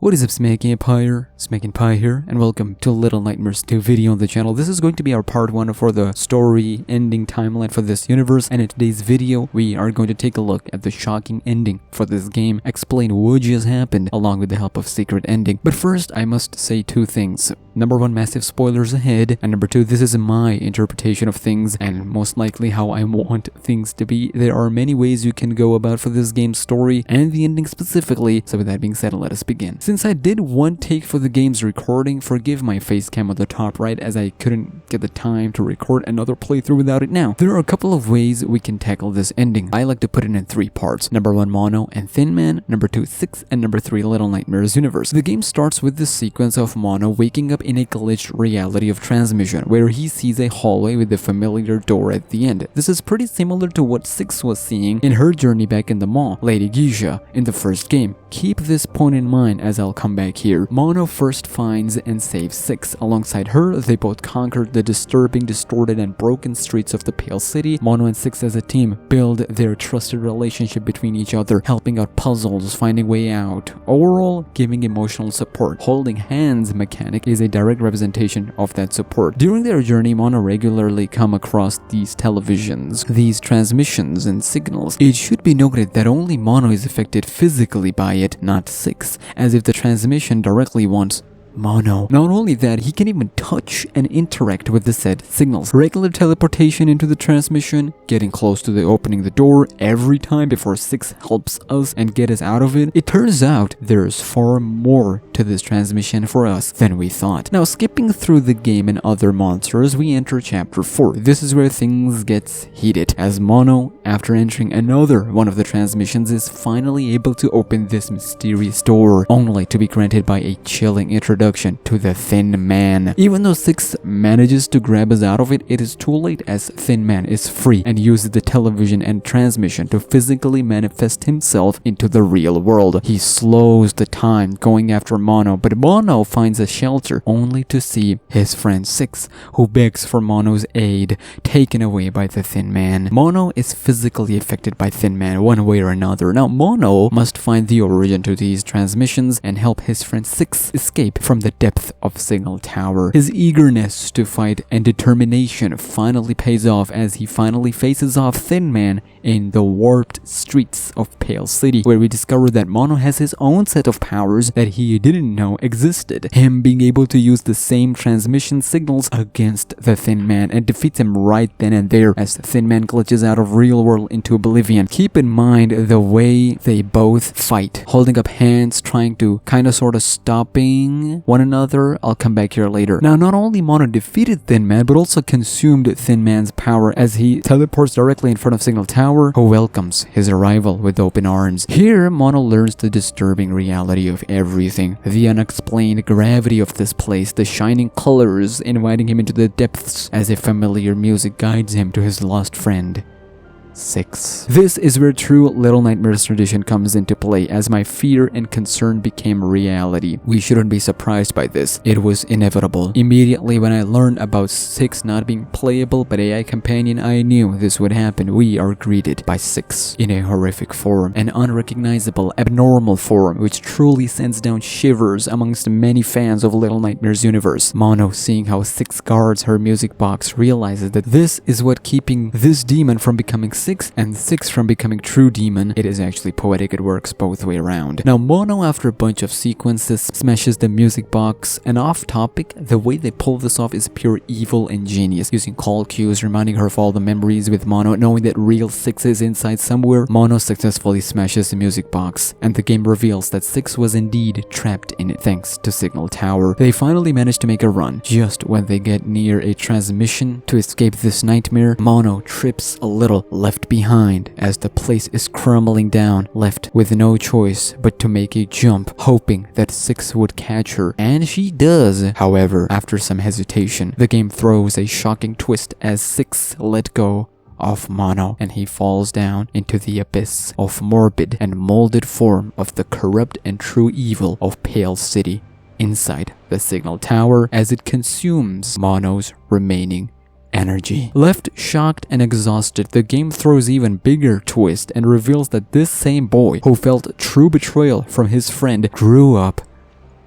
What is up, SmackNPie here, and welcome to Little Nightmares 2 video on the channel. This is going to be our part 1 for the story ending timeline for this universe, and in today's video, we are going to take a look at the shocking ending for this game, explain what just happened, along with the help of secret ending. But first, I must say two things. Number 1, massive spoilers ahead, and number 2, this is my interpretation of things, and most likely how I want things to be. There are many ways you can go about for this game's story, and the ending specifically, so with that being said, let us begin. Since I did one take for the game's recording, forgive my face cam on the top right as I couldn't get the time to record another playthrough without it now. There are a couple of ways we can tackle this ending. I like to put it in 3 parts. Number 1, Mono and Thin Man, number 2, Six, and number 3, Little Nightmares universe. The game starts with the sequence of Mono waking up in a glitched reality of transmission, where he sees a hallway with the familiar door at the end. This is pretty similar to what Six was seeing in her journey back in the mall, Lady Geisha, in the first game. Keep this point in mind as I'll come back here. Mono first finds and saves Six. Alongside her, they both conquered the disturbing, distorted, and broken streets of the Pale City. Mono and Six as a team build their trusted relationship between each other, helping out puzzles, finding way out, overall giving emotional support. Holding hands mechanic is a direct representation of that support. During their journey, Mono regularly come across these televisions, these transmissions and signals. It should be noted that only Mono is affected physically by it, not Six, as if the transmission directly wants Mono. Not only that, he can even touch and interact with the said signals. Regular teleportation into the transmission, getting close to opening the door every time before Six helps us and get us out of it. It turns out there's far more to this transmission for us than we thought. Now, skipping through the game and other monsters, we enter chapter 4. This is where things gets heated, as Mono, after entering another one of the transmissions, is finally able to open this mysterious door, only to be granted by a chilling introduction to the Thin Man. Even though Six manages to grab us out of it, it is too late, as Thin Man is free and uses the television and transmission to physically manifest himself into the real world. He slows the time going after Mono, but Mono finds a shelter only to see his friend Six, who begs for Mono's aid, taken away by the Thin Man. Mono is physically affected by Thin Man one way or another. Now, Mono must find the origin to these transmissions and help his friend Six escape from the depth of Signal Tower. His eagerness to fight and determination finally pays off as he finally faces off Thin Man in the warped streets of Pale City, where we discover that Mono has his own set of powers that he didn't know existed. Him being able to use the same transmission signals against the Thin Man and defeats him right then and there as the Thin Man glitches out of real world into oblivion. Keep in mind the way they both fight, holding up hands, trying to sorta stopping one another. I'll come back here later. Now, not only Mono defeated Thin Man, but also consumed Thin Man's power as he teleports directly in front of Signal Tower, who welcomes his arrival with open arms. Here, Mono learns the disturbing reality of everything, the unexplained gravity of this place, the shining colors inviting him into the depths as if familiar music guides him to his lost friend, Six. This is where true Little Nightmares tradition comes into play, as my fear and concern became reality. We shouldn't be surprised by this. It was inevitable. Immediately when I learned about Six not being playable but AI companion, I knew this would happen. We are greeted by Six in a horrific form, an unrecognizable, abnormal form, which truly sends down shivers amongst many fans of Little Nightmares universe. Mono, seeing how Six guards her music box, realizes that this is what keeping this demon from becoming Six, and Six from becoming true demon. It is actually poetic, it works both way around. Now, Mono, after a bunch of sequences, smashes the music box, and off topic, the way they pull this off is pure evil and genius, using call cues, reminding her of all the memories with Mono, knowing that real Six is inside somewhere. Mono successfully smashes the music box, and the game reveals that Six was indeed trapped in it thanks to Signal Tower. They finally manage to make a run. Just when they get near a transmission to escape this nightmare, Mono trips a little, left behind as the place is crumbling down, left with no choice but to make a jump, hoping that Six would catch her, and she does. However, after some hesitation, the game throws a shocking twist as Six let go of Mono, and he falls down into the abyss of morbid and molded form of the corrupt and true evil of Pale City inside the Signal Tower as it consumes Mono's remaining energy. Left shocked and exhausted, the game throws even bigger twist and reveals that this same boy who felt true betrayal from his friend grew up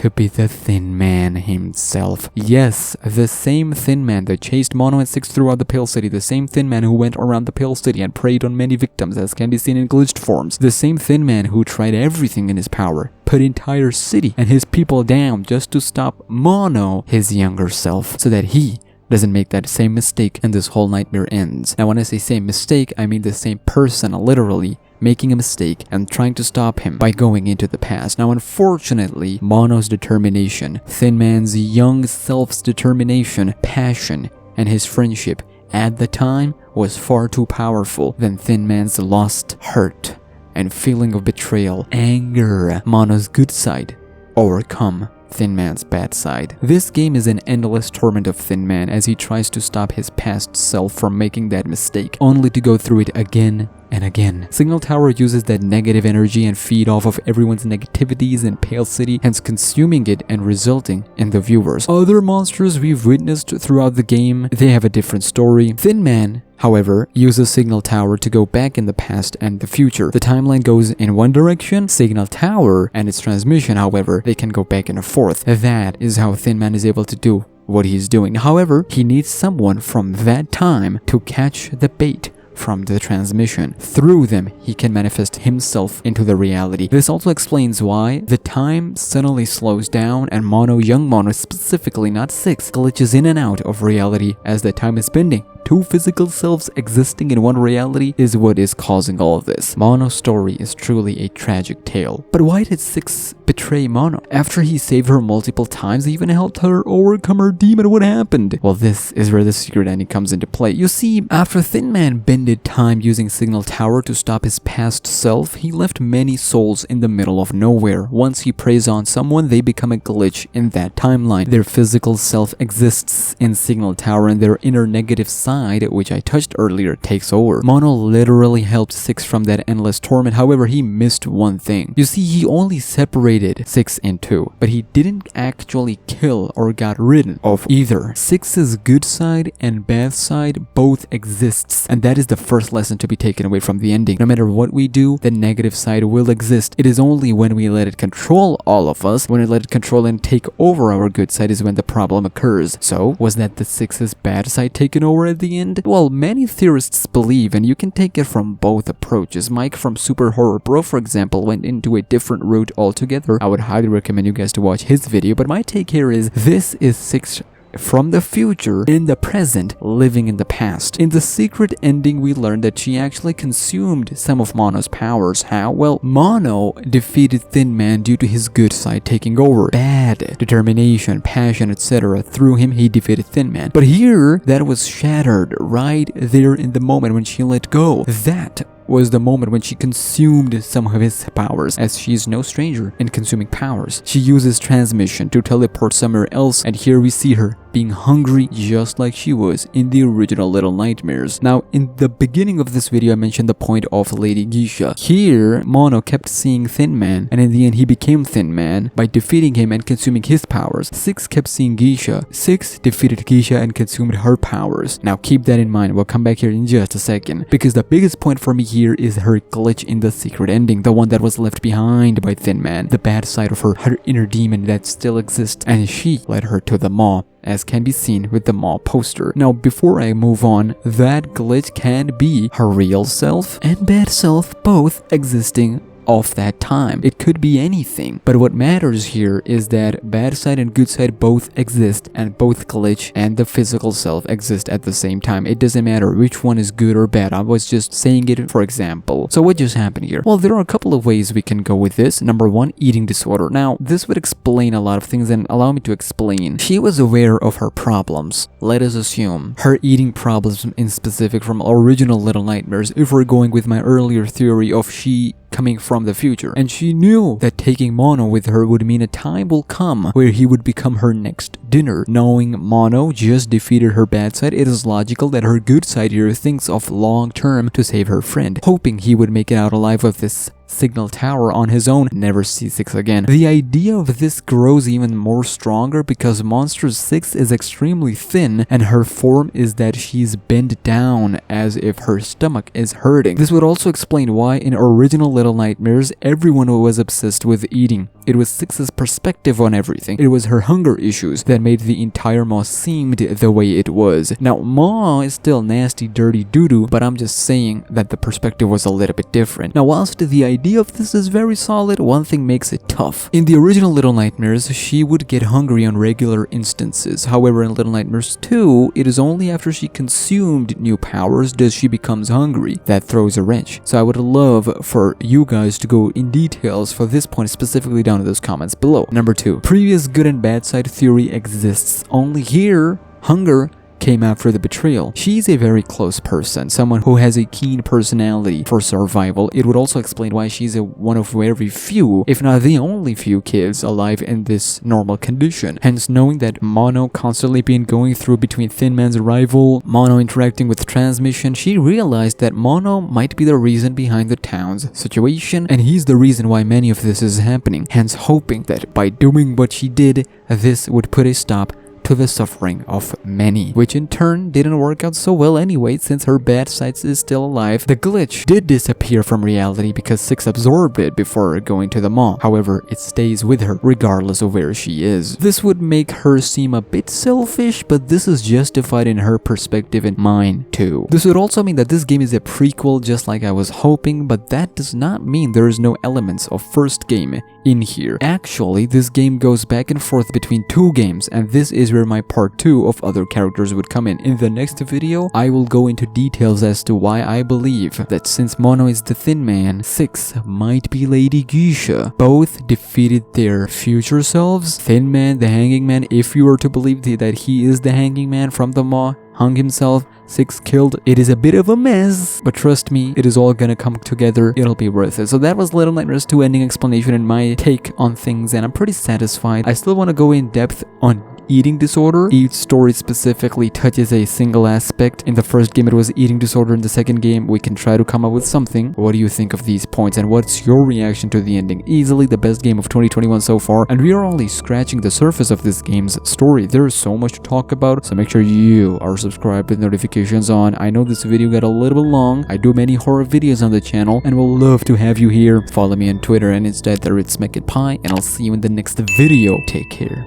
to be the Thin Man himself. Yes, the same Thin Man that chased Mono and Six throughout the Pale City, the same Thin Man who went around the Pale City and preyed on many victims as can be seen in glitched forms, the same Thin Man who tried everything in his power, put entire city and his people down just to stop Mono, his younger self, so that he doesn't make that same mistake and this whole nightmare ends. Now when I say same mistake, I mean the same person literally making a mistake and trying to stop him by going into the past. Now unfortunately, Mono's determination, Thin Man's young self's determination, passion, and his friendship at the time was far too powerful than Thin Man's lost hurt and feeling of betrayal, anger. Mono's good side overcome Thin Man's bad side. This game is an endless torment of Thin Man as he tries to stop his past self from making that mistake, only to go through it again and again. Signal Tower uses that negative energy and feed off of everyone's negativities in Pale City, hence consuming it and resulting in the viewers. Other monsters we've witnessed throughout the game, they have a different story. Thin Man, however, uses Signal Tower to go back in the past and the future. The timeline goes in one direction. Signal Tower and its transmission, however, they can go back and forth. That is how Thin Man is able to do what he's doing. However, he needs someone from that time to catch the bait from the transmission. Through them, he can manifest himself into the reality. This also explains why the time suddenly slows down and young Mono, specifically not Six, glitches in and out of reality as the time is bending. Two physical selves existing in one reality is what is causing all of this. Mono's story is truly a tragic tale. But why did Six betray Mono? After he saved her multiple times, he even helped her overcome her demon. What happened? Well, this is where the secret ending comes into play. You see, after Thin Man bended time using Signal Tower to stop his past self, he left many souls in the middle of nowhere. Once he preys on someone, they become a glitch in that timeline. Their physical self exists in Signal Tower and their inner negative side, which I touched earlier, takes over. Mono literally helped Six from that endless torment. However, he missed one thing. You see, he only separated Six in two, but he didn't actually kill or got rid of either. Six's good side and bad side both exists, and that is the first lesson to be taken away from the ending. No matter what we do, the negative side will exist. It is only when we let it control all of us, when we let it control and take over our good side, is when the problem occurs. So, was that the Six's bad side taken over at the end? Well, many theorists believe, and you can take it from both approaches. Mike from Super Horror Bro, for example, went into a different route altogether. I would highly recommend you guys to watch his video, but my take here is this is Six from the future in the present, living in the past. In the secret ending, we learned that she actually consumed some of Mono's powers. How? Well, Mono defeated Thin Man due to his good side taking over. Bad determination, passion, etc. Through him, he defeated Thin Man. But here, that was shattered right there in the moment when she let go. That was the moment when she consumed some of his powers, as she is no stranger in consuming powers. She uses transmission to teleport somewhere else, and here we see her being hungry just like she was in the original Little Nightmares. Now, in the beginning of this video, I mentioned the point of Lady Geisha. Here, Mono kept seeing Thin Man, and in the end, he became Thin Man by defeating him and consuming his powers. Six kept seeing Geisha. Six defeated Geisha and consumed her powers. Now, keep that in mind. We'll come back here in just a second, because the biggest point for me here is her glitch in the secret ending, the one that was left behind by Thin Man, the bad side of her inner demon that still exists, and she led her to the maw, as can be seen with the maw poster. Now, before I move on, that glitch can be her real self and bad self both existing of that time. It could be anything, but what matters here is that bad side and good side both exist, and both glitch and the physical self exist at the same time. It doesn't matter which one is good or bad. I was just saying it for example. So what just happened here? Well, there are a couple of ways we can go with this. Number one, eating disorder. Now, this would explain a lot of things, and allow me to explain. She was aware of her problems. Let us assume her eating problems in specific from original Little Nightmares, if we're going with my earlier theory of she coming from the future. And she knew that taking Mono with her would mean a time will come where he would become her next dinner. Knowing Mono just defeated her bad side, it is logical that her good side here thinks of long term to save her friend, hoping he would make it out alive of this signal tower on his own, never see Six again. The idea of this grows even more stronger because Monster 6 is extremely thin and her form is that she's bent down as if her stomach is hurting. This would also explain why in original Little Nightmares everyone was obsessed with eating. It was Six's perspective on everything. It was her hunger issues that made the entire Maw seemed the way it was. Now Maw is still nasty dirty doo-doo, but I'm just saying that the perspective was a little bit different. Now whilst the idea of this is very solid, one thing makes it tough. In the original Little Nightmares, she would get hungry on regular instances. However, in Little Nightmares 2, it is only after she consumed new powers does she becomes hungry. That throws a wrench. So I would love for you guys to go in details for this point, specifically down in those comments below. Number 2. Previous good and bad side theory exists. Only here, hunger came after the betrayal. She's a very close person, someone who has a keen personality for survival. It would also explain why she's one of very few, if not the only few kids alive in this normal condition. Hence, knowing that Mono constantly been going through between Thin Man's arrival, Mono interacting with transmission, she realized that Mono might be the reason behind the town's situation, and he's the reason why many of this is happening. Hence, hoping that by doing what she did, this would put a stop to the suffering of many, which in turn didn't work out so well anyway since her bad side is still alive. The glitch did disappear from reality because Six absorbed it before going to the Maw. However, it stays with her regardless of where she is. This would make her seem a bit selfish, but this is justified in her perspective and mine too. This would also mean that this game is a prequel just like I was hoping, but that does not mean there is no elements of first game in here. Actually, this game goes back and forth between two games, and this is where my part 2 of other characters would come in. In the next video, I will go into details as to why I believe that since Mono is the Thin Man, Six might be Lady Geisha. Both defeated their future selves. Thin Man, the Hanging Man, if you were to believe that he is the Hanging Man from the Maw, hung himself. Six killed. It is a bit of a mess, but trust me, it is all gonna come together. It'll be worth it. So that was Little Nightmares 2 ending explanation and my take on things, and I'm pretty satisfied. I still want to go in depth on eating disorder. Each story specifically touches a single aspect. In the first game it was eating disorder, in the second game we can try to come up with something. What do you think of these points and what's your reaction to the ending? Easily the best game of 2021 so far, and we are only scratching the surface of this game's story. There is so much to talk about, so make sure you are subscribed with notifications on. I know this video got a little bit long. I do many horror videos on the channel and will love to have you here. Follow me on Twitter and Insta at SmackNPie, and I'll see you in the next video. Take care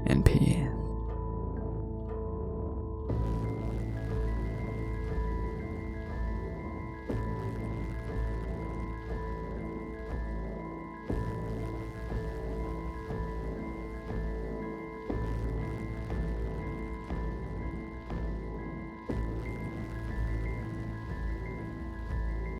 and peace.